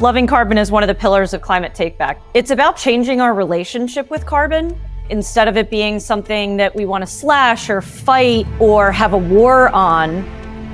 Loving carbon is one of the pillars of climate takeback. It's about changing our relationship with carbon. Instead of it being something that we want to slash or fight or have a war on,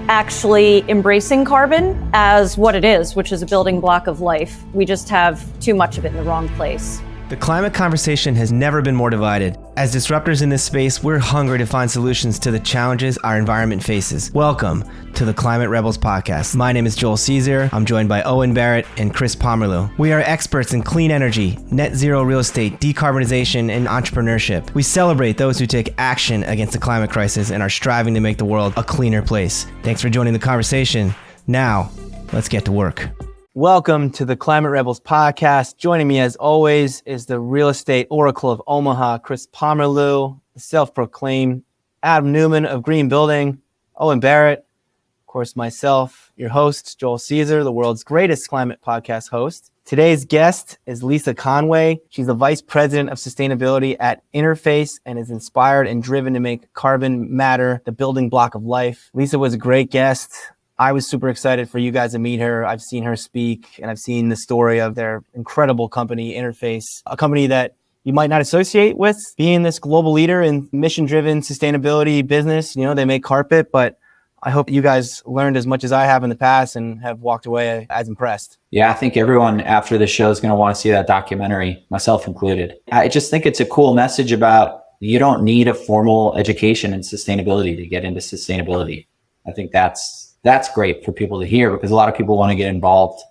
actually embracing carbon as what it is, which is a building block of life. We just have too much of it in the wrong place. The climate conversation has never been more divided. As disruptors in this space, we're hungry to find solutions to the challenges our environment faces. Welcome to the Climate Rebels podcast. My name is Joel Caesar. I'm joined by Owen Barrett and Chris Pomerleau. We are experts in clean energy, net zero real estate, decarbonization, and entrepreneurship. We celebrate those who take action against the climate crisis and are striving to make the world a cleaner place. Thanks for joining the conversation. Now, let's get to work. Welcome to the Climate Rebels podcast. Joining me as always is the real estate oracle of Omaha, Chris Pomerleau, the self-proclaimed Adam Newman of Green Building, Owen Barrett, of course myself, your host, Joel Caesar, the world's greatest climate podcast host. Today's guest is Lisa Conway. She's the Vice President of Sustainability at Interface and is inspired and driven to make carbon matter the building block of life. Lisa was a great guest. I was super excited for you guys to meet her. I've seen her speak and I've seen the story of their incredible company, Interface, a company that you might not associate with being this global leader in mission-driven sustainability business. You know, they make carpet, but I hope you guys learned as much as I have in the past and have walked away as impressed. Yeah, I think everyone after the show is going to want to see that documentary, myself included. I just think it's a cool message about you don't need a formal education in sustainability to get into sustainability. I think that's great for people to hear because a lot of people want to get involved,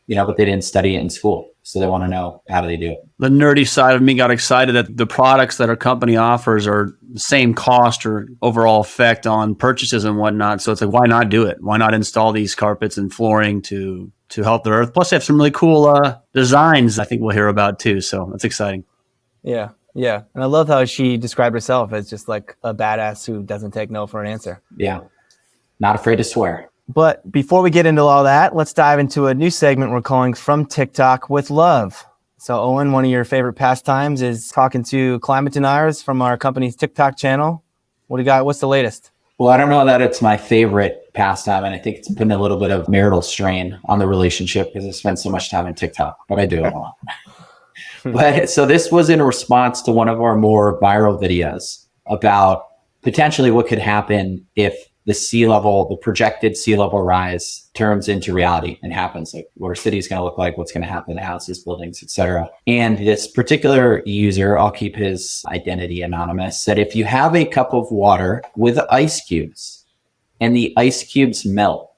but they didn't study it in school. So they want to know, how do they do it? The nerdy side of me got excited that the products that our company offers are the same cost or overall effect on purchases and whatnot. So it's like, why not do it? Why not install these carpets and flooring to help the earth? Plus they have some really cool designs I think we'll hear about too. So that's exciting. Yeah. And I love how she described herself as just like a badass who doesn't take no for an answer. Yeah. Not afraid to swear. But before we get into all that, let's dive into a new segment we're calling From TikTok with Love. So Owen, one of your favorite pastimes is talking to climate deniers from our company's TikTok channel. What do you got? What's the latest? Well, I don't know that it's my favorite pastime, and I think it's putting a little bit of marital strain on the relationship because I spend so much time on TikTok, but I do it a lot. But so this was in response to one of our more viral videos about potentially what could happen if the projected sea level rise turns into reality and happens, like what our city is going to look like, what's going to happen to houses, buildings, etc. And this particular user, I'll keep his identity anonymous, said if you have a cup of water with ice cubes and the ice cubes melt,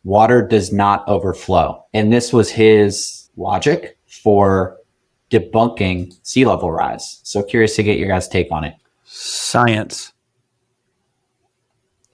water does not overflow. And this was his logic for debunking sea level rise. So curious to get your guys' take on it. Science.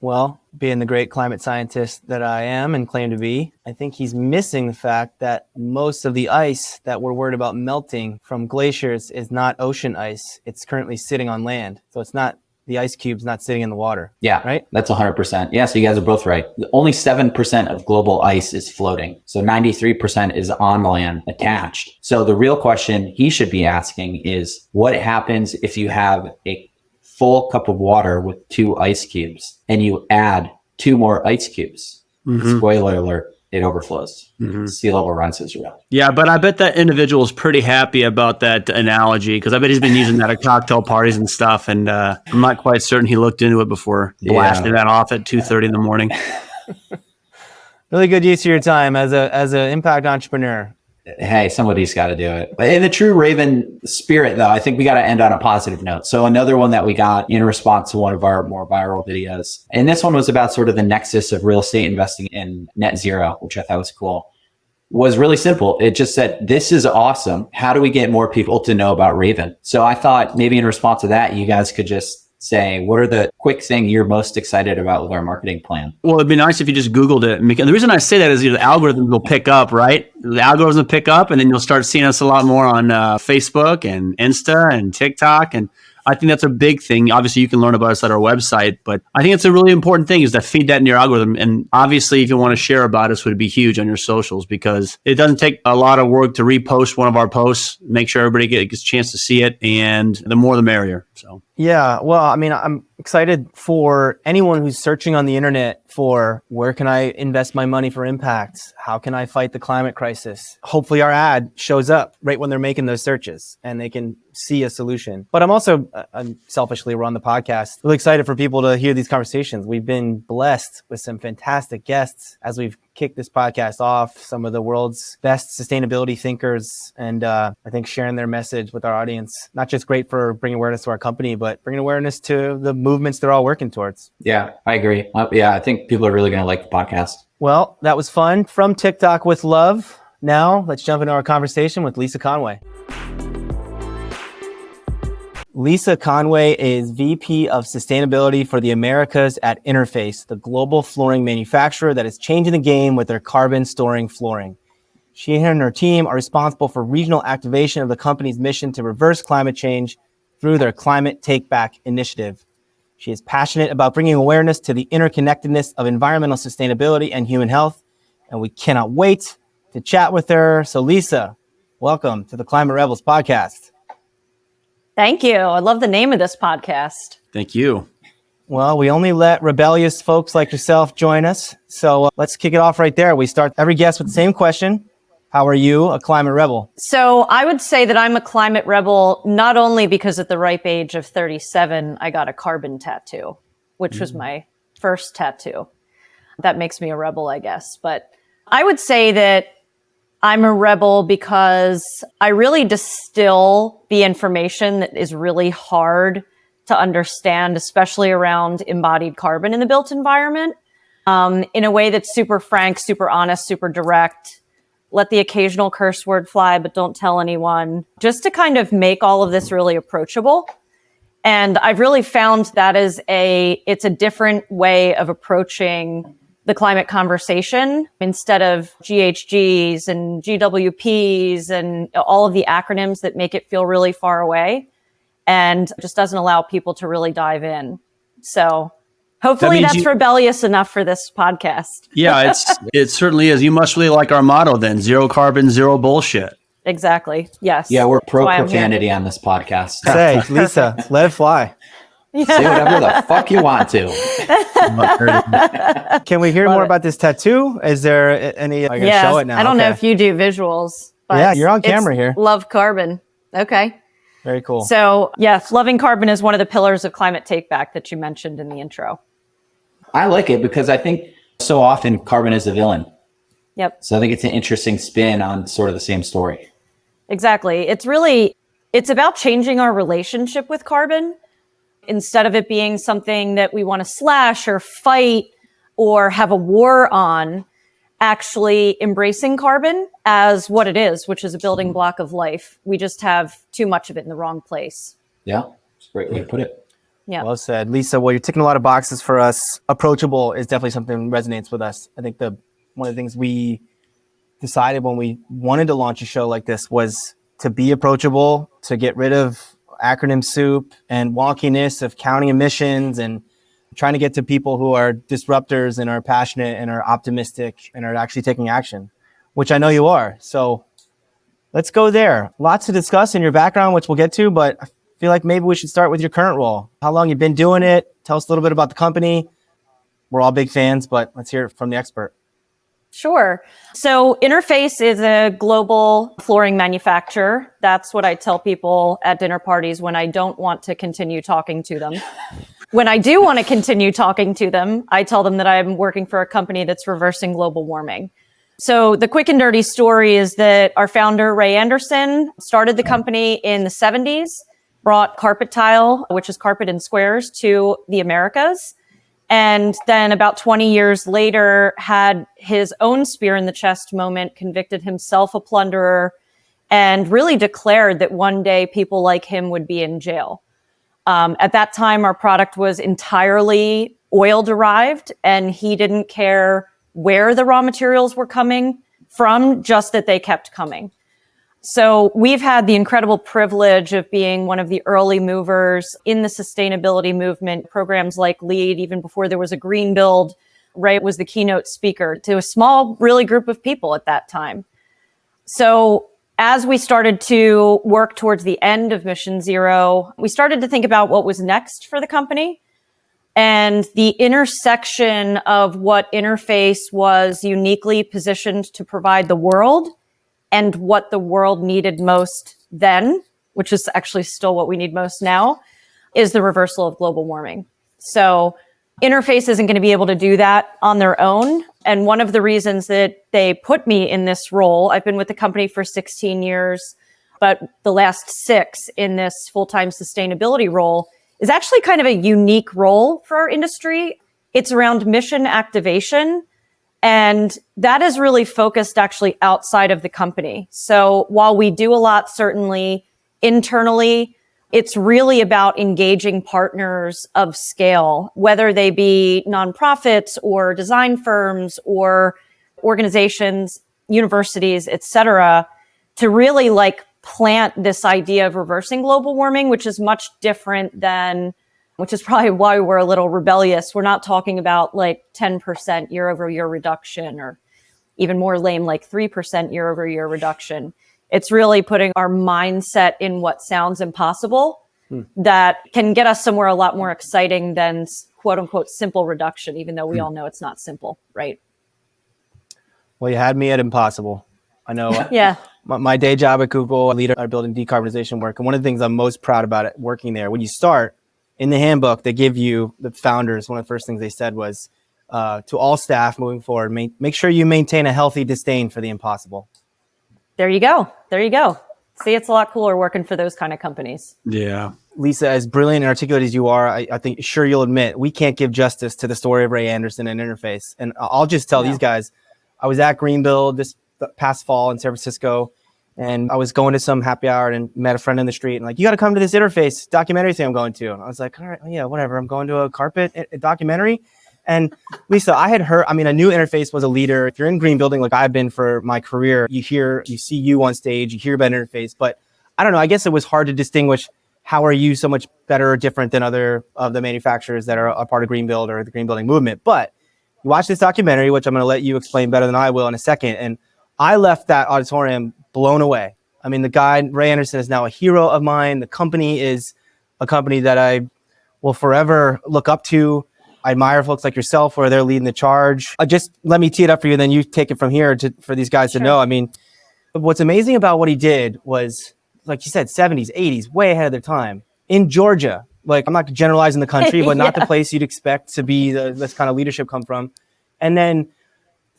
Well, being the great climate scientist that I am and claim to be, I think he's missing the fact that most of the ice that we're worried about melting from glaciers is not ocean ice. It's currently sitting on land. So it's not, the ice cube's not sitting in the water. Yeah, right? That's 100%. Yeah, so you guys are both right. Only 7% of global ice is floating. So 93% is on land attached. So the real question he should be asking is what happens if you have a full cup of water with 2 ice cubes and you add 2 more ice cubes? Mm-hmm. Spoiler alert, it overflows. Mm-hmm. Sea level rise is real. Yeah, but I bet that individual is pretty happy about that analogy because I bet he's been using that at cocktail parties and stuff. And I'm not quite certain he looked into it before blasting that off at 2:30 in the morning. Really good use of your time as an impact entrepreneur. Hey, somebody's got to do it. But in the true Raven spirit, though, I think we got to end on a positive note. So another one that we got in response to one of our more viral videos. And this one was about sort of the nexus of real estate investing in net zero, which I thought was cool. Was really simple. It just said, this is awesome. How do we get more people to know about Raven? So I thought maybe in response to that, you guys could just say, what are the quick thing you're most excited about with our marketing plan? Well, it'd be nice if you just Googled it. And the reason I say that is the algorithms will pick up, right? The algorithms will pick up and then you'll start seeing us a lot more on Facebook and Insta and TikTok. And I think that's a big thing. Obviously, you can learn about us at our website, but I think it's a really important thing is to feed that in your algorithm. And obviously, if you want to share about us, it would be huge on your socials because it doesn't take a lot of work to repost one of our posts, make sure everybody gets a chance to see it. And the more, the merrier. So. Yeah, well, I mean, I'm excited for anyone who's searching on the internet for where can I invest my money for impact? How can I fight the climate crisis? Hopefully our ad shows up right when they're making those searches and they can see a solution. But I'm selfishly run the podcast. Really excited for people to hear these conversations. We've been blessed with some fantastic guests as we've kicked this podcast off, some of the world's best sustainability thinkers, and I think sharing their message with our audience, not just great for bringing awareness to our company, but bringing awareness to the movements they're all working towards. Yeah, I agree. I think people are really going to like the podcast. Well, that was fun. From TikTok with love. Now let's jump into our conversation with Lisa Conway. Lisa Conway is VP of Sustainability for the Americas at Interface, the global flooring manufacturer that is changing the game with their carbon storing flooring. She and her team are responsible for regional activation of the company's mission to reverse climate change through their Climate Take Back initiative. She is passionate about bringing awareness to the interconnectedness of environmental sustainability and human health, and we cannot wait to chat with her. So Lisa, welcome to the Climate Rebels podcast. Thank you. I love the name of this podcast. Thank you. Well, we only let rebellious folks like yourself join us. So let's kick it off right there. We start every guest with the same question. How are you a climate rebel? So I would say that I'm a climate rebel, not only because at the ripe age of 37, I got a carbon tattoo, which was my first tattoo. That makes me a rebel, I guess. But I would say that I'm a rebel because I really distill the information that is really hard to understand, especially around embodied carbon in the built environment, in a way that's super frank, super honest, super direct. Let the occasional curse word fly, but don't tell anyone, just to kind of make all of this really approachable. And I've really found that it's a different way of approaching the climate conversation instead of GHGs and GWPs and all of the acronyms that make it feel really far away and just doesn't allow people to really dive in. So hopefully that's rebellious enough for this podcast. Yeah, it certainly is. You must really like our motto then: zero carbon, zero bullshit. Exactly. Yes. Yeah, we're pro profanity on this podcast. Say, Lisa, let it fly. Say whatever the fuck you want to. Can we hear more about this tattoo? Is there any? I gotta show it now. I don't know if you do visuals. But yeah, you're on camera here. Love carbon. Okay. Very cool. So yes, loving carbon is one of the pillars of climate take back that you mentioned in the intro. I like it because I think so often carbon is the villain. Yep. So I think it's an interesting spin on sort of the same story. Exactly. It's about changing our relationship with carbon. Instead of it being something that we want to slash or fight or have a war on, actually embracing carbon as what it is, which is a building block of life. We just have too much of it in the wrong place. Yeah, it's a great way to put it. Yeah. Well said. Lisa, well, you're ticking a lot of boxes for us. Approachable is definitely something that resonates with us. I think one of the things we decided when we wanted to launch a show like this was to be approachable, to get rid of acronym soup and wonkiness of counting emissions and trying to get to people who are disruptors and are passionate and are optimistic and are actually taking action, which I know you are. So let's go there. Lots to discuss in your background, which we'll get to, but I feel like maybe we should start with your current role. How long you've been doing it? Tell us a little bit about the company. We're all big fans, but let's hear it from the expert. Sure. So Interface is a global flooring manufacturer. That's what I tell people at dinner parties when I don't want to continue talking to them. When I do want to continue talking to them, I tell them that I'm working for a company that's reversing global warming. So the quick and dirty story is that our founder, Ray Anderson, started the company in the 70s, brought carpet tile, which is carpet in squares, to the Americas. And then about 20 years later, had his own spear in the chest moment, convicted himself a plunderer, and really declared that one day people like him would be in jail. At that time, our product was entirely oil derived, and he didn't care where the raw materials were coming from, just that they kept coming. So we've had the incredible privilege of being one of the early movers in the sustainability movement, programs like LEAD, even before there was a green build. Ray was the keynote speaker to a small, really group of people at that time. So as we started to work towards the end of Mission Zero, we started to think about what was next for the company. And the intersection of what Interface was uniquely positioned to provide the world and what the world needed most then, which is actually still what we need most now, is the reversal of global warming. So Interface isn't going to be able to do that on their own. And one of the reasons that they put me in this role, I've been with the company for 16 years, but the last 6 in this full-time sustainability role, is actually kind of a unique role for our industry. It's around mission activation, and that is really focused actually outside of the company. So while we do a lot, certainly internally, it's really about engaging partners of scale, whether they be nonprofits or design firms or organizations, universities, et cetera, to really like plant this idea of reversing global warming, which is much different than, which is probably why we're a little rebellious. We're not talking about like 10% year over year reduction, or even more lame, like 3% year over year reduction. It's really putting our mindset in what sounds impossible that can get us somewhere a lot more exciting than quote unquote simple reduction, even though we all know it's not simple, right? Well, you had me at impossible. I know. Yeah. My day job at Google, I lead our building decarbonization work. And one of the things I'm most proud about it working there, when you start in the handbook, they give you, the founders, one of the first things they said was to all staff moving forward, make sure you maintain a healthy disdain for the impossible. There you go. There you go. See, it's a lot cooler working for those kind of companies. Yeah. Lisa, as brilliant and articulate as you are, I think sure you'll admit we can't give justice to the story of Ray Anderson and Interface. And I'll just tell these guys, I was at Greenbuild this past fall in San Francisco, and I was going to some happy hour and met a friend in the street and like, you got to come to this Interface documentary thing I'm going to. And I was like, all right, yeah, whatever. I'm going to a carpet documentary. And Lisa, I had heard, I knew Interface was a leader. If you're in green building, like I've been for my career, you see you on stage, you hear about Interface, but I don't know, I guess it was hard to distinguish how are you so much better or different than other of the manufacturers that are a part of green build or the green building movement. But you watch this documentary, which I'm going to let you explain better than I will in a second. And I left that auditorium blown away. The guy, Ray Anderson, is now a hero of mine. The company is a company that I will forever look up to. I admire folks like yourself where they're leading the charge. Just let me tee it up for you, then you take it from here for these guys to know. What's amazing about what he did was, like you said, 70s, 80s, way ahead of their time. In Georgia, like I'm not generalizing the country, but not the place you'd expect to be this kind of leadership come from. And then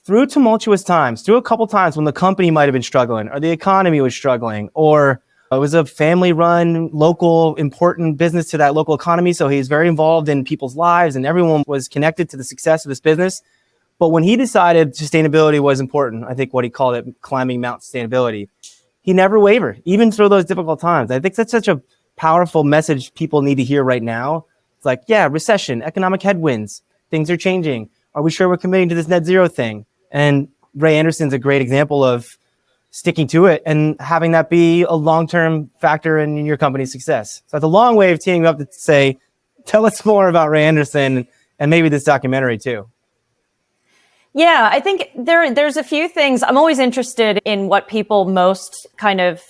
through tumultuous times, through a couple times when the company might have been struggling or the economy was struggling, or it was a family-run, local, important business to that local economy. So he's very involved in people's lives and everyone was connected to the success of this business. But when he decided sustainability was important, I think what he called it, climbing Mount Sustainability, he never wavered, even through those difficult times. I think that's such a powerful message people need to hear right now. It's like, yeah, recession, economic headwinds, things are changing. Are we sure we're committing to this net zero thing? And Ray Anderson's a great example of sticking to it and having that be a long-term factor in your company's success. So it's a long way of teeing up to say, tell us more about Ray Anderson and maybe this documentary too. Yeah, I think there's a few things. I'm always interested in what people most kind of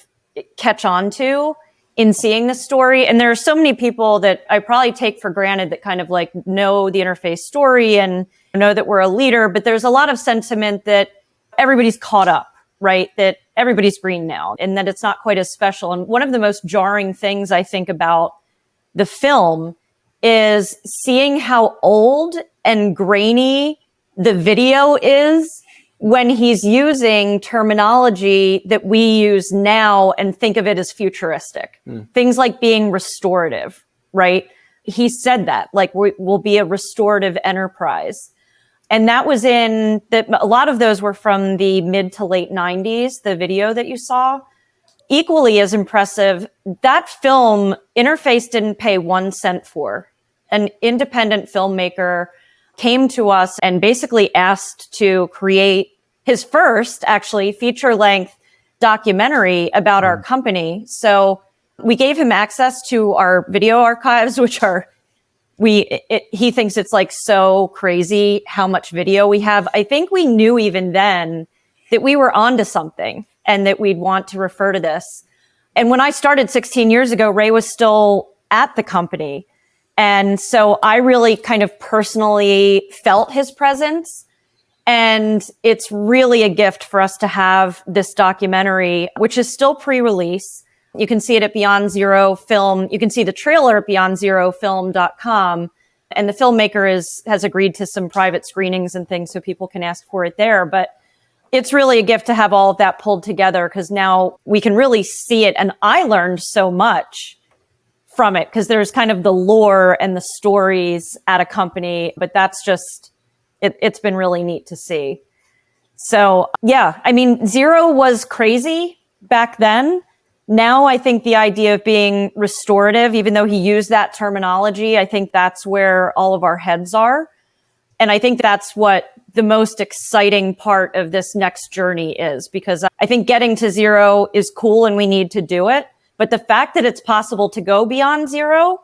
catch on to in seeing the story. And there are so many people that I probably take for granted that kind of like know the Interface story and know that we're a leader, but there's a lot of sentiment that everybody's caught up, right? That everybody's green now and that it's not quite as special. And one of the most jarring things I think about the film is seeing how old and grainy the video is when he's using terminology that we use now and think of it as futuristic. Things like being restorative, right? He said that, like, we'll be a restorative enterprise. And that was a lot of those were from the mid to late 90s, the video that you saw. Equally as impressive, that film, Interface didn't pay 1 cent for. An independent filmmaker came to us and basically asked to create his first, actually, feature-length documentary about our company. So we gave him access to our video archives, which are, he thinks it's like so crazy how much video we have. I think we knew even then that we were onto something and that we'd want to refer to this. And when I started 16 years ago, Ray was still at the company. And so I really kind of personally felt his presence. And it's really a gift for us to have this documentary, which is still pre-release. You can see it at Beyond Zero Film. You can see the trailer at beyondzerofilm.com. And the filmmaker has agreed to some private screenings and things so people can ask for it there. But it's really a gift to have all of that pulled together because now we can really see it. And I learned so much from it because there's kind of the lore and the stories at a company, but that's just, it's been really neat to see. So yeah, I mean, zero was crazy back then. Now I think the idea of being restorative, even though he used that terminology, I think that's where all of our heads are. And I think that's what the most exciting part of this next journey is, because I think getting to zero is cool and we need to do it. But the fact that it's possible to go beyond zero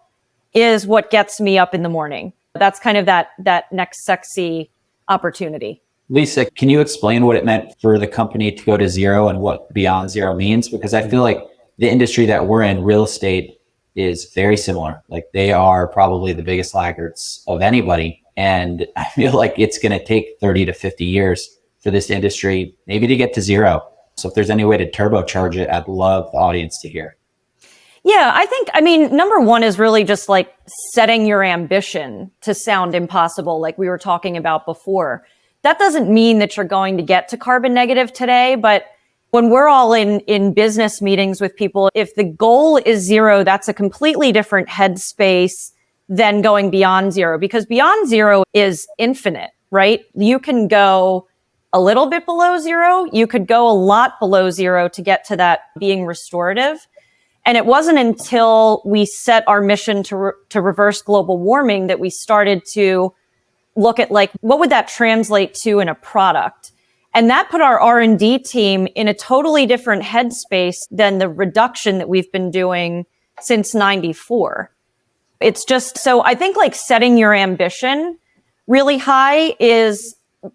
is what gets me up in the morning. That's kind of that next sexy opportunity. Lisa, can you explain what it meant for the company to go to zero and what beyond zero means? Because I feel like the industry that we're in, real estate, is very similar. Like they are probably the biggest laggards of anybody. And I feel like it's going to take 30 to 50 years for this industry maybe to get to zero. So if there's any way to turbocharge it, I'd love the audience to hear. Yeah, I mean, number one is really just like setting your ambition to sound impossible, like we were talking about before. That doesn't mean that you're going to get to carbon negative today, but when we're all in business meetings with people, if the goal is zero, that's a completely different headspace than going beyond zero, because beyond zero is infinite, right? You can go a little bit below zero. You could go a lot below zero to get to that being restorative. And it wasn't until we set our mission to reverse global warming that we started to look at like, what would that translate to in a product? And that put our R&D team in a totally different headspace than the reduction that we've been doing since 94. It's just, so I think like setting your ambition really high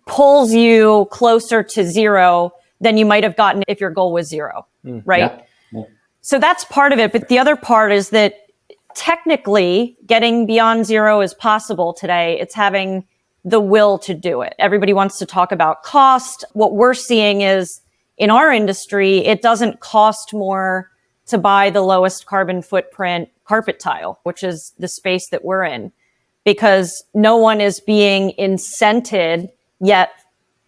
pulls you closer to zero than you might have gotten if your goal was zero, right? Yeah. So that's part of it. But the other part is that technically getting beyond zero is possible today. It's having the will to do it. Everybody wants to talk about cost. What we're seeing is in our industry, it doesn't cost more to buy the lowest carbon footprint carpet tile, which is the space that we're in, because no one is being incented yet,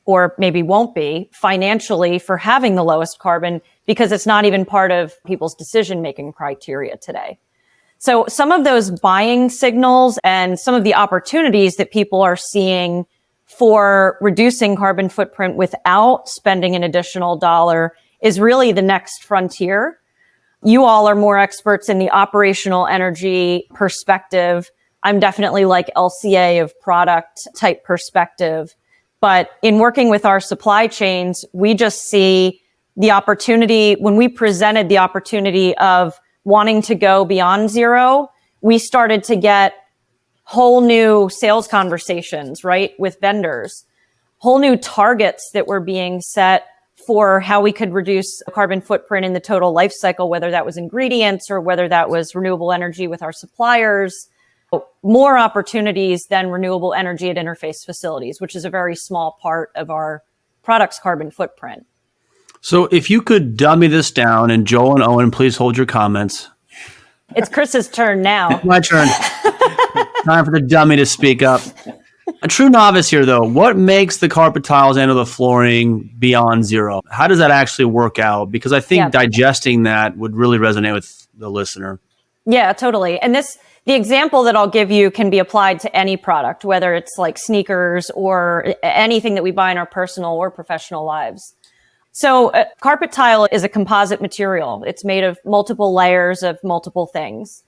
or maybe won't be financially for having the lowest carbon because it's not even part of people's decision-making criteria today. So some of those buying signals and some of the opportunities that people are seeing for reducing carbon footprint without spending an additional dollar is really the next frontier. You all are more experts in the operational energy perspective. I'm definitely like LCA of product type perspective. But in working with our supply chains, we just see the opportunity. When we presented the opportunity of wanting to go beyond zero, we started to get whole new sales conversations, right, with vendors, whole new targets that were being set for how we could reduce carbon footprint in the total life cycle, whether that was ingredients or whether that was renewable energy with our suppliers. More opportunities than renewable energy at interface facilities, which is a very small part of our product's carbon footprint. So if you could dummy this down, and Joel and Owen, please hold your comments. It's Chris's turn now. My turn. Time for the dummy to speak up. A true novice here, though. What makes the carpet tiles and or the flooring beyond zero? How does that actually work out? Because I think digesting that would really resonate with the listener. Yeah, totally. And the example that I'll give you can be applied to any product, whether it's like sneakers or anything that we buy in our personal or professional lives. So carpet tile is a composite material. It's made of multiple layers of multiple things.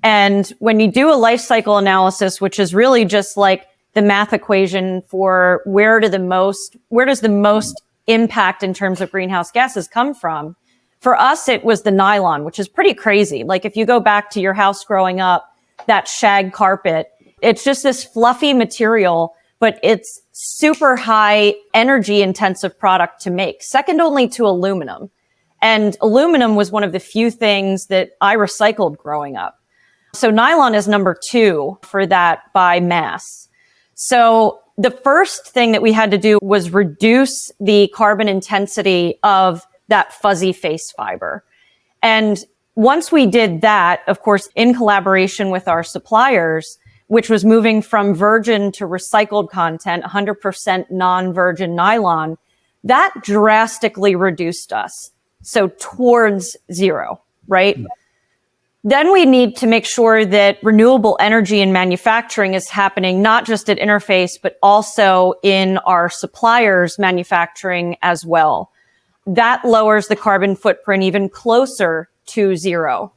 And when you do a life cycle analysis, which is really just like the math equation for where does the most impact in terms of greenhouse gases come from? For us, it was the nylon, which is pretty crazy. Like if you go back to your house growing up, that shag carpet, it's just this fluffy material, but it's super high energy intensive product to make, second only to aluminum. And aluminum was one of the few things that I recycled growing up. So nylon is number 2 for that by mass. So the first thing that we had to do was reduce the carbon intensity of that fuzzy face fiber. And once we did that, of course, in collaboration with our suppliers, which was moving from virgin to recycled content, 100% non-virgin nylon, that drastically reduced us. So towards zero, right? Then we need to make sure that renewable energy in manufacturing is happening, not just at Interface, but also in our suppliers' manufacturing as well. That lowers the carbon footprint even closer to zero.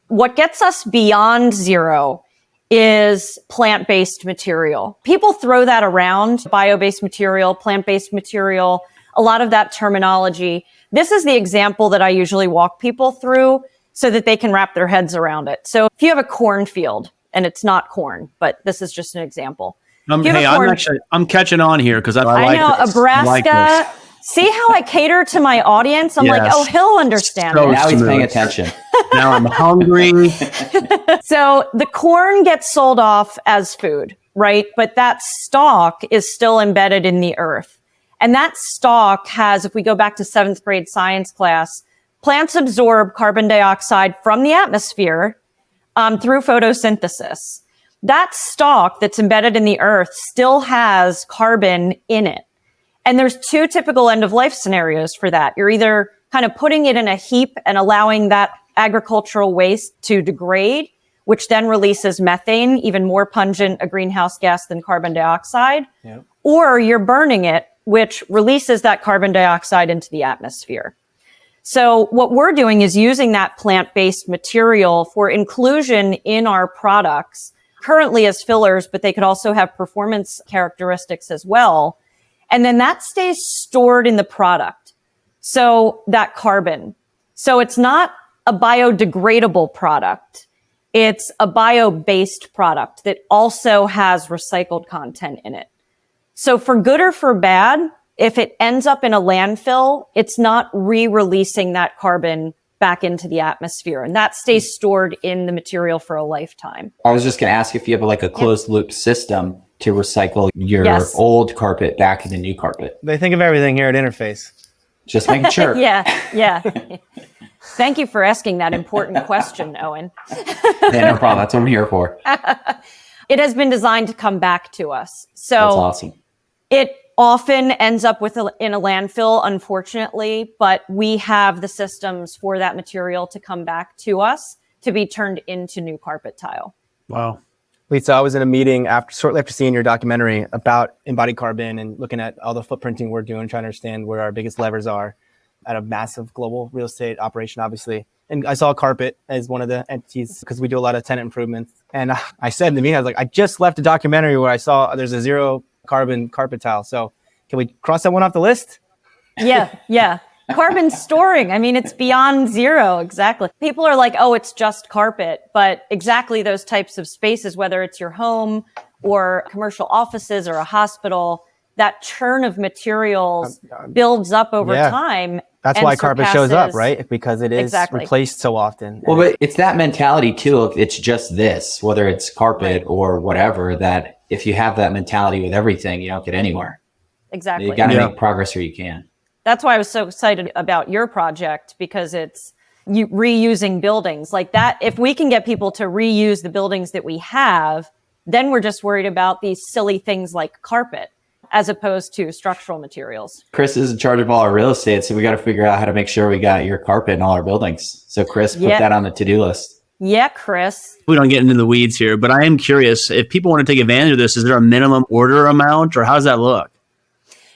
What gets us beyond zero is plant-based material. People throw that around, bio-based material, plant-based material, a lot of that terminology. This is the example that I usually walk people through so that they can wrap their heads around it. So if you have a cornfield, and it's not corn, but this is just an example. I'm catching on here because I like know, this. Nebraska. I like this. See how I cater to my audience? I'm like, oh, he'll understand So it. Now he's smooth. paying attention. Now I'm hungry. So the corn gets sold off as food, right? But that stalk is still embedded in the earth. And that stalk has, if we go back to 7th grade science class, plants absorb carbon dioxide from the atmosphere through photosynthesis. That stalk that's embedded in the earth still has carbon in it. And there's 2 typical end-of-life scenarios for that. You're either kind of putting it in a heap and allowing that agricultural waste to degrade, which then releases methane, even more pungent a greenhouse gas than carbon dioxide, or you're burning it, which releases that carbon dioxide into the atmosphere. So what we're doing is using that plant-based material for inclusion in our products, currently as fillers, but they could also have performance characteristics as well. And then that stays stored in the product. So that carbon. So it's not a biodegradable product. It's a bio-based product that also has recycled content in it. So for good or for bad, if it ends up in a landfill, it's not re-releasing that carbon back into the atmosphere. And that stays stored in the material for a lifetime. I was just going to ask if you have like a closed loop system to recycle your old carpet back into new carpet. They think of everything here at Interface. Just making sure. Yeah. Thank you for asking that important question, Owen. Yeah, no problem. That's what I'm here for. It has been designed to come back to us. So That's awesome. It often ends up in a landfill, unfortunately, but we have the systems for that material to come back to us to be turned into new carpet tile. Wow. Lisa, I was in a meeting shortly after seeing your documentary about embodied carbon and looking at all the footprinting we're doing, trying to understand where our biggest levers are at a massive global real estate operation, obviously. And I saw carpet as one of the entities because we do a lot of tenant improvements. And I said in the meeting, I was like, I just left a documentary where I saw there's a zero carbon carpet tile. So can we cross that one off the list? Yeah. Carbon storing. I mean, it's beyond zero. Exactly. People are like, oh, it's just carpet. But exactly those types of spaces, whether it's your home or commercial offices or a hospital, that churn of materials builds up over time. That's why carpet shows up, right? Because it is replaced so often. Well, but it's that mentality too. It's just this, whether it's carpet or whatever, that if you have that mentality with everything, you don't get anywhere. Exactly. You got to make progress where you can. That's why I was so excited about your project, because it's reusing buildings like that. If we can get people to reuse the buildings that we have, then we're just worried about these silly things like carpet as opposed to structural materials. Chris is in charge of all our real estate, so we got to figure out how to make sure we got your carpet in all our buildings. So Chris, put that on the to-do list. Yeah, Chris. We don't get into the weeds here, but I am curious, if people want to take advantage of this, is there a minimum order amount or how does that look?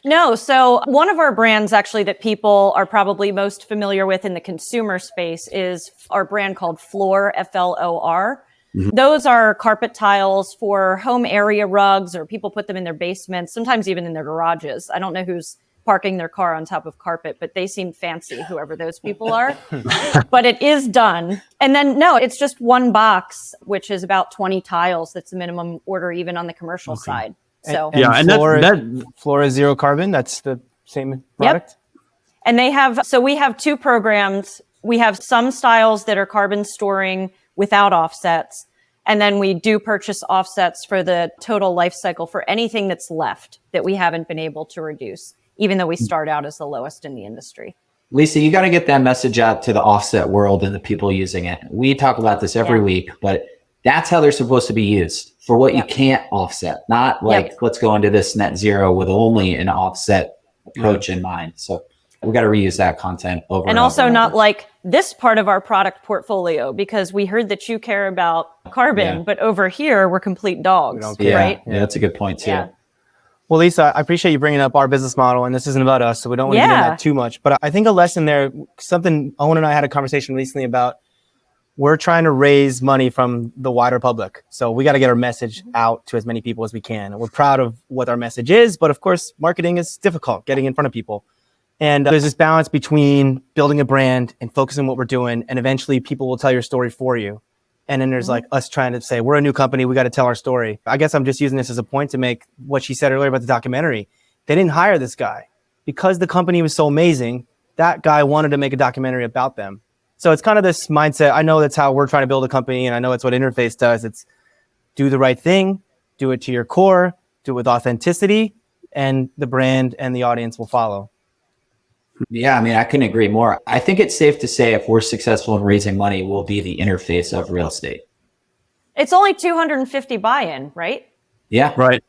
No. So one of our brands actually that people are probably most familiar with in the consumer space is our brand called Floor, Flor. Mm-hmm. Those are carpet tiles for home area rugs, or people put them in their basements, sometimes even in their garages. I don't know who's parking their car on top of carpet, but they seem fancy, whoever those people are. But it is done. And then, no, it's just one box, which is about 20 tiles. That's the minimum order, even on the commercial side. So and Floor is zero carbon. That's the same product. Yep. And we have 2 programs. We have some styles that are carbon storing without offsets. And then we do purchase offsets for the total life cycle for anything that's left that we haven't been able to reduce, even though we start out as the lowest in the industry. Lisa, you got to get that message out to the offset world and the people using it. We talk about this every week, but that's how they're supposed to be used for what you can't offset, not like, let's go into this net zero with only an offset approach in mind. So we got to reuse that content over and also not like this part of our product portfolio, because we heard that you care about carbon, but over here we're complete dogs, right? Yeah, that's a good point too. Yeah. Well, Lisa, I appreciate you bringing up our business model, and this isn't about us, so we don't want to get into that too much. But I think a lesson there, something Owen and I had a conversation recently about, we're trying to raise money from the wider public. So we got to get our message out to as many people as we can. And we're proud of what our message is, but of course, marketing is difficult, getting in front of people. And there's this balance between building a brand and focusing on what we're doing, and eventually people will tell your story for you. And then there's like us trying to say, we're a new company, we got to tell our story. I guess I'm just using this as a point to make what she said earlier about the documentary. They didn't hire this guy because the company was so amazing. That guy wanted to make a documentary about them. So it's kind of this mindset. I know that's how we're trying to build a company, and I know it's what Interface does. It's do the right thing, do it to your core, do it with authenticity, and the brand and the audience will follow. Yeah, I mean, I couldn't agree more. I think it's safe to say if we're successful in raising money, we'll be the interface of real estate. It's only 250 buy-in, right? Yeah. Right.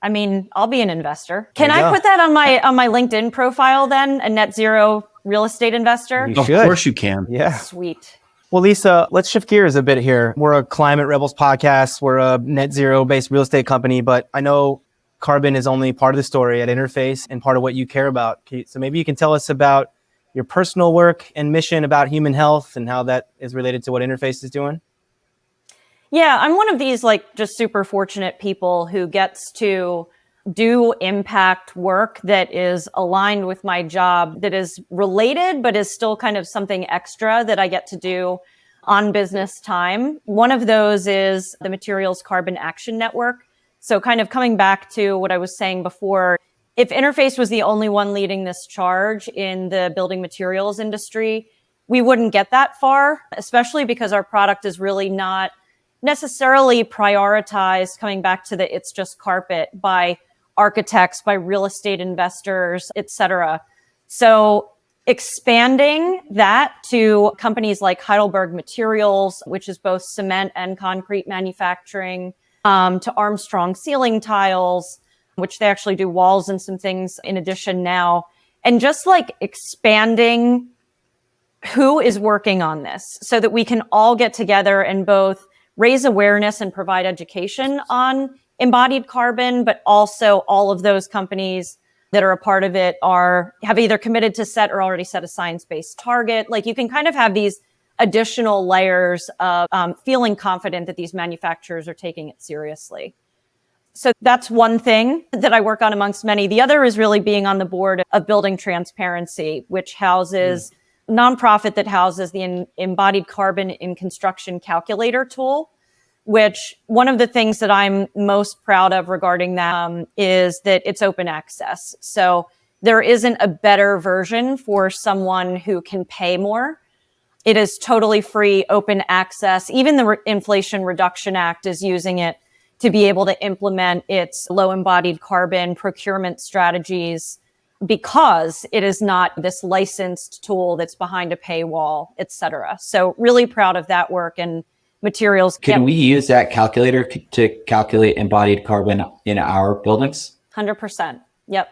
I mean, I'll be an investor. Can I put that on my LinkedIn profile then? A net zero real estate investor? Of course you can. Yeah. Sweet. Well, Lisa, let's shift gears a bit here. We're a Climate Rebels podcast. We're a net zero based real estate company, but I know carbon is only part of the story at Interface and part of what you care about. So maybe you can tell us about your personal work and mission about human health and how that is related to what Interface is doing. Yeah, I'm one of these like just super fortunate people who gets to do impact work that is aligned with my job, that is related, but is still kind of something extra that I get to do on business time. One of those is the Materials Carbon Action Network. So kind of coming back to what I was saying before, if Interface was the only one leading this charge in the building materials industry, we wouldn't get that far, especially because our product is really not necessarily prioritized, coming back to the it's just carpet, by architects, by real estate investors, et cetera. So expanding that to companies like Heidelberg Materials, which is both cement and concrete manufacturing, to Armstrong Ceiling Tiles, which they actually do walls and some things in addition now. And just like expanding who is working on this so that we can all get together and both raise awareness and provide education on embodied carbon, but also all of those companies that are a part of it have either committed to set or already set a science-based target. Like you can kind of have these additional layers of feeling confident that these manufacturers are taking it seriously. So that's one thing that I work on amongst many. The other is really being on the board of Building Transparency, which houses nonprofit that houses the Embodied Carbon in Construction Calculator tool, which one of the things that I'm most proud of regarding that is that it's open access. So there isn't a better version for someone who can pay more. It is totally free, open access. Even the Inflation Reduction Act is using it to be able to implement its low embodied carbon procurement strategies, because it is not this licensed tool that's behind a paywall, et cetera. So really proud of that work. And materials. Can we use that calculator to calculate embodied carbon in our buildings? 100%. Yep.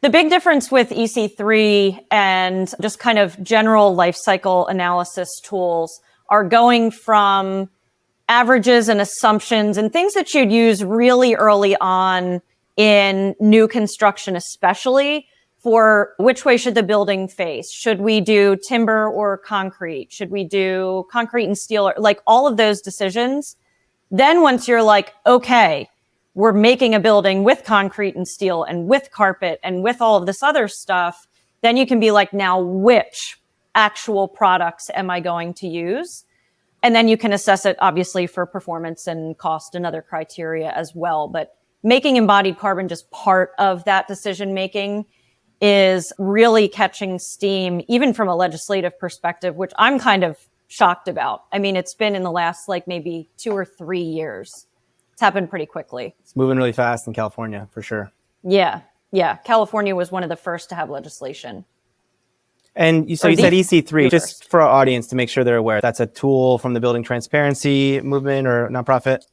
The big difference with EC3 and just kind of general life cycle analysis tools are going from averages and assumptions and things that you'd use really early on in new construction, especially for which way should the building face? Should we do timber or concrete? Should we do concrete and steel? Like all of those decisions. Then once you're like, okay, we're making a building with concrete and steel and with carpet and with all of this other stuff, then you can be like, now which actual products am I going to use? And then you can assess it obviously for performance and cost and other criteria as well. But making embodied carbon just part of that decision making is really catching steam, even from a legislative perspective, which I'm kind of shocked about. I mean, it's been in the last like maybe 2 or 3 years. It's happened pretty quickly. It's moving really fast in California, for sure. Yeah. California was one of the first to have legislation. And you said EC3, just for our audience to make sure they're aware. That's a tool from the Building Transparency movement or nonprofit?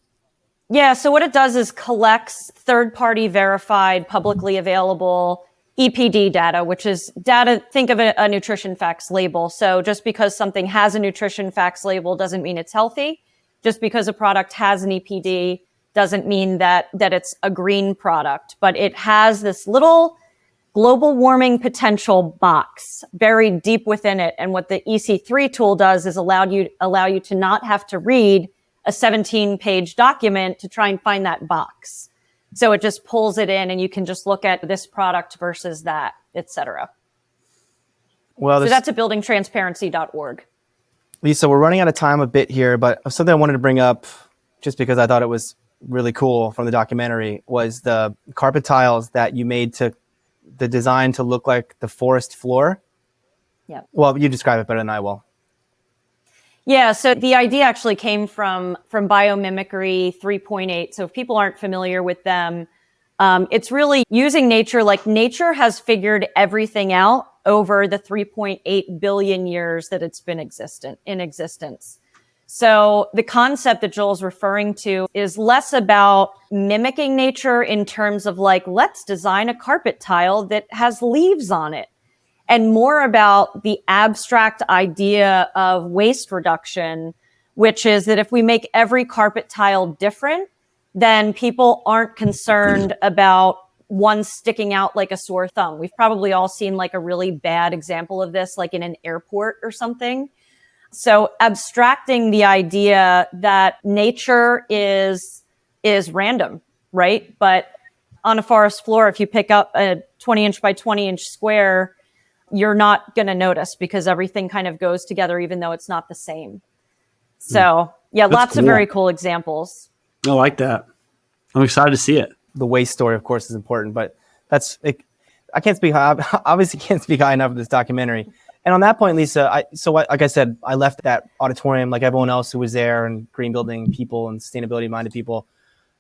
Yeah, so what it does is collects third-party verified, publicly available EPD data, which is data, think of a nutrition facts label. So just because something has a nutrition facts label doesn't mean it's healthy. Just because a product has an EPD doesn't mean that it's a green product, but it has this little global warming potential box buried deep within it. And what the EC3 tool does is allow you to not have to read a 17-page document to try and find that box. So it just pulls it in and you can just look at this product versus that, et cetera. Well, so that's at buildingtransparency.org. Lisa, we're running out of time a bit here, but something I wanted to bring up just because I thought it was really cool from the documentary was the carpet tiles that you made to the design to look like the forest floor. Yeah. Well, you describe it better than I will. Yeah, so the idea actually came from biomimicry 3.8. So if people aren't familiar with them, it's really using nature. Like nature has figured everything out over the 3.8 billion years that it's been in existence. So the concept that Joel's referring to is less about mimicking nature in terms of like, let's design a carpet tile that has leaves on it, and more about the abstract idea of waste reduction, which is that if we make every carpet tile different, then people aren't concerned about one sticking out like a sore thumb. We've probably all seen like a really bad example of this, like in an airport or something. So abstracting the idea that nature is random, right? But on a forest floor, if you pick up a 20-inch by 20-inch square, you're not going to notice because everything kind of goes together, even though it's not the same. So yeah, lots of very cool examples. I like that. I'm excited to see it. The waste story, of course, is important, but I can't speak high, obviously can't speak high enough of this documentary. And on that point, Lisa, like I said, I left that auditorium like everyone else who was there, and green building people and sustainability minded people.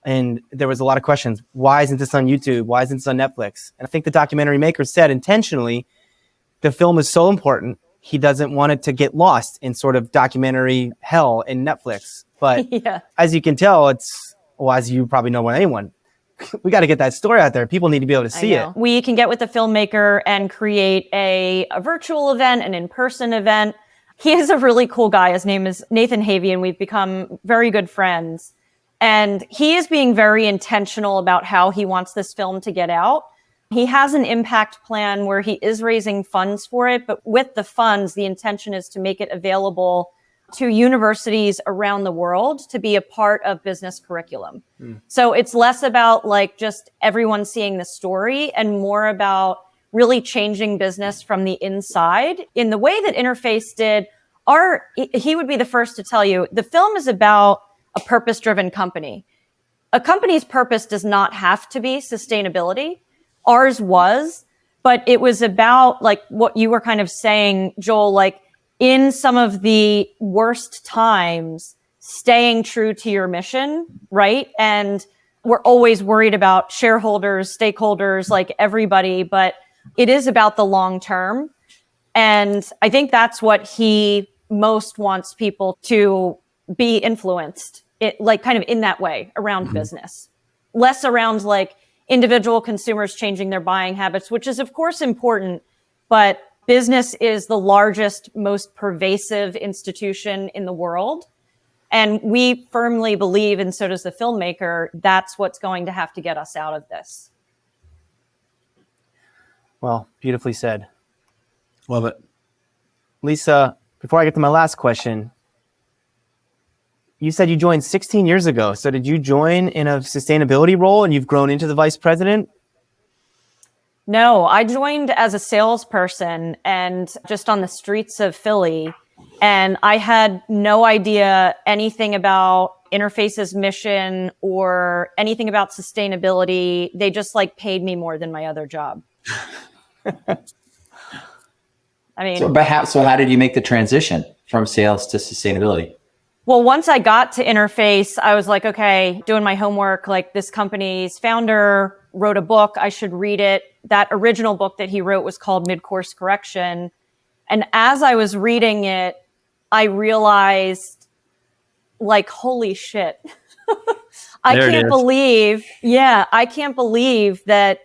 And there was a lot of questions. Why isn't this on YouTube? Why isn't this on Netflix? And I think the documentary maker said intentionally, the film is so important, he doesn't want it to get lost in sort of documentary hell in Netflix. But Yeah. As you can tell, as you probably know more than anyone, we got to get that story out there. People need to be able to see it. We can get with the filmmaker and create a virtual event, an in-person event. He is a really cool guy. His name is Nathan Havey, and we've become very good friends. And he is being very intentional about how he wants this film to get out. He has an impact plan where he is raising funds for it, but with the funds, the intention is to make it available to universities around the world to be a part of business curriculum. So it's less about like just everyone seeing the story and more about really changing business from the inside in the way that Interface did. He would be the first to tell you, the film is about a purpose-driven company. A company's purpose does not have to be sustainability. Ours was, but it was about like what you were kind of saying, Joel, like in some of the worst times, staying true to your mission, right? And we're always worried about shareholders, stakeholders, like everybody, but it is about the long term. And I think that's what he most wants people to be influenced, like kind of in that way around business, less around like individual consumers changing their buying habits, which is of course important, but business is the largest, most pervasive institution in the world. And we firmly believe, and so does the filmmaker, that's what's going to have to get us out of this. Well, beautifully said. Love it. Lisa, before I get to my last question, you said you joined 16 years ago. So did you join in a sustainability role and you've grown into the vice president? No, I joined as a salesperson and just on the streets of Philly. And I had no idea anything about Interface's mission or anything about sustainability. They just like paid me more than my other job. I mean, So how did you make the transition? from sales to sustainability? Well, once I got to Interface, I was like, okay, doing my homework, like this company's founder wrote a book. I should read it. That original book that he wrote was called Mid-Course Correction. And as I was reading it, I realized, like, holy shit. I can't believe that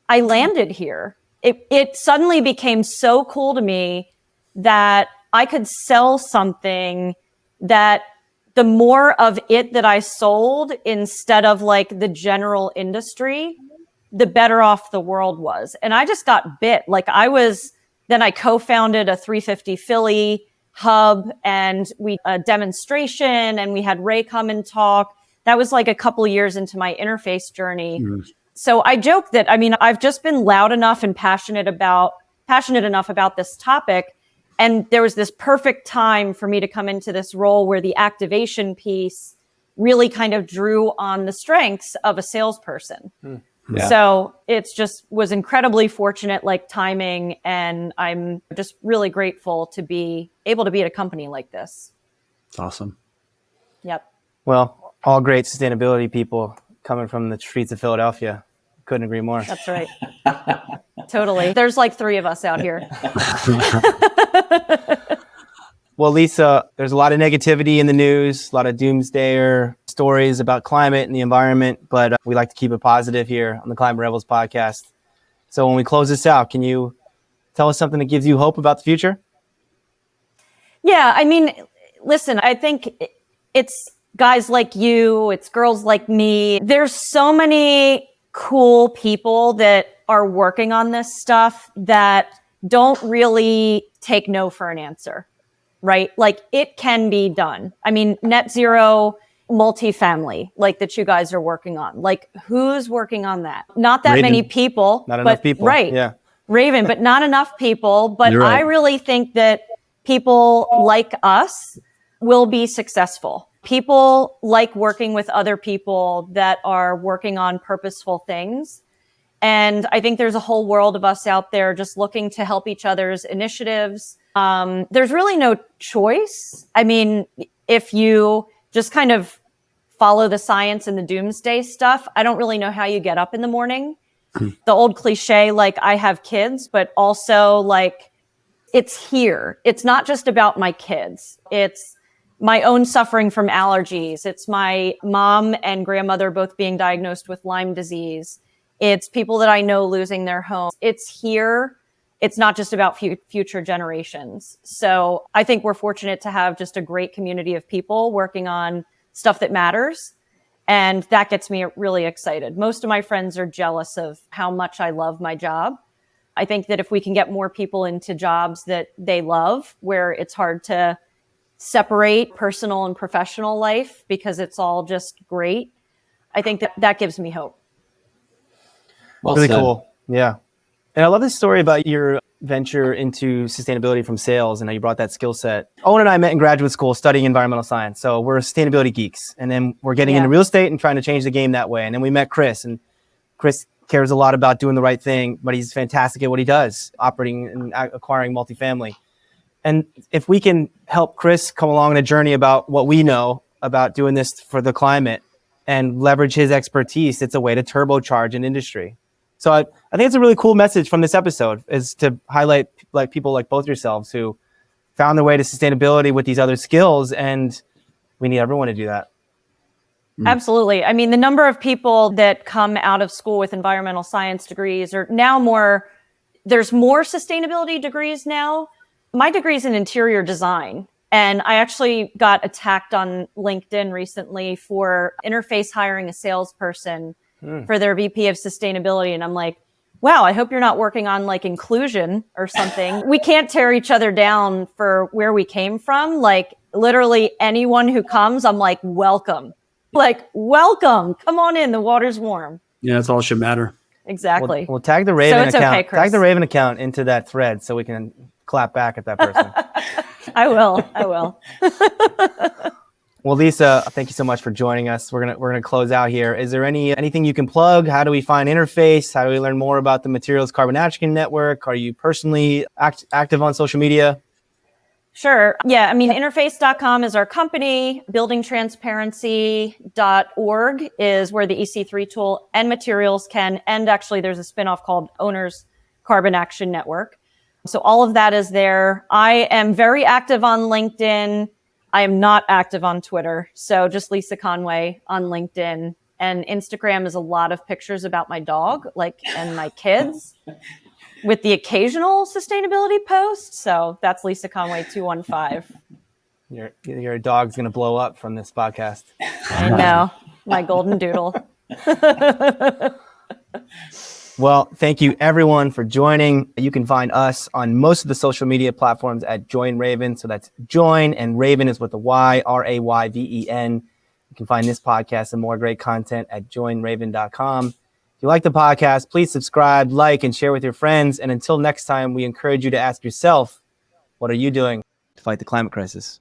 I landed here. It suddenly became so cool to me that I could sell something that the more of it that I sold instead of like the general industry, the better off the world was. And I just got bit. Then I co-founded a 350 Philly hub, and we a demonstration, and we had Ray come and talk. That was like a couple years into my Interface journey. So I joke that, I mean, I've just been loud enough and passionate enough about this topic. And there was this perfect time for me to come into this role where the activation piece really kind of drew on the strengths of a salesperson. Yeah. So it's just was incredibly fortunate, like timing. And I'm just really grateful to be able to be at a company like this. It's awesome. Yep. Well, all great sustainability people coming from the streets of Philadelphia. Couldn't agree more. That's right. Totally. There's like 3 of us out here. Well, Lisa, there's a lot of negativity in the news, a lot of doomsdayer stories about climate and the environment, but we like to keep it positive here on the Climate Rebels podcast. So when we close this out, can you tell us something that gives you hope about the future? Yeah, I mean, listen, I think it's guys like you, it's girls like me. There's so many cool people that are working on this stuff that don't really take no for an answer, right? Like it can be done. I mean, net zero multifamily, like that you guys are working on. Like who's working on that? Not that many people. Not enough people. Right. Yeah. Raven, but not enough people. But You're right. I really think that people like us will be successful. People like working with other people that are working on purposeful things. And I think there's a whole world of us out there just looking to help each other's initiatives. There's really no choice. I mean, if you just kind of follow the science and the doomsday stuff, I don't really know how you get up in the morning. The old cliche, like I have kids, but also like it's here. It's not just about my kids. It's my own suffering from allergies. It's my mom and grandmother both being diagnosed with Lyme disease. It's people that I know losing their homes. It's here. It's not just about future generations. So I think we're fortunate to have just a great community of people working on stuff that matters. And that gets me really excited. Most of my friends are jealous of how much I love my job. I think that if we can get more people into jobs that they love, where it's hard to separate personal and professional life because it's all just great, I think that gives me hope. Well Really said. cool. Yeah. And I love this story about your venture into sustainability from sales and how you brought that skill set. Owen and I met in graduate school studying environmental science. So we're sustainability geeks. And then we're getting into real estate and trying to change the game that way. And then we met Chris, and Chris cares a lot about doing the right thing, but he's fantastic at what he does, operating and acquiring multifamily. And if we can help Chris come along on a journey about what we know about doing this for the climate and leverage his expertise, it's a way to turbocharge an industry. So I think it's a really cool message from this episode, is to highlight like people like both yourselves who found their way to sustainability with these other skills. And we need everyone to do that. Absolutely. I mean, the number of people that come out of school with environmental science degrees are now there's more sustainability degrees now. My degree is in interior design. And I actually got attacked on LinkedIn recently for Interface hiring a salesperson for their VP of sustainability. And I'm like, wow, I hope you're not working on like inclusion or something. We can't tear each other down for where we came from. Like literally anyone who comes, I'm like, welcome. Like, welcome. Come on in. The water's warm. Yeah, that's all that should matter. Exactly. We'll tag the Raven it's account. okay, Chris. Tag the Raven account into that thread so we can clap back at that person. I will. Well, Lisa, thank you so much for joining us. We're gonna close out here. Is there anything you can plug? How do we find Interface? How do we learn more about the Materials Carbon Action Network? Are you personally active on social media? Sure. Yeah. I mean, interface.com is our company. Buildingtransparency.org is where the EC3 tool and materials can, and actually there's a spinoff called Owners Carbon Action Network. So all of that is there. I am very active on LinkedIn. I am not active on Twitter. So just Lisa Conway on LinkedIn. And Instagram is a lot of pictures about my dog, and my kids, with the occasional sustainability post. So that's Lisa Conway 215. Your dog's going to blow up from this podcast. I know. My golden doodle. Well, thank you everyone for joining. You can find us on most of the social media platforms at Join Raven. So that's Join, and Raven is with a Y, RAYVEN. You can find this podcast and more great content at joinraven.com. If you like the podcast, please subscribe, like, and share with your friends. And until next time, we encourage you to ask yourself, what are you doing To fight the climate crisis.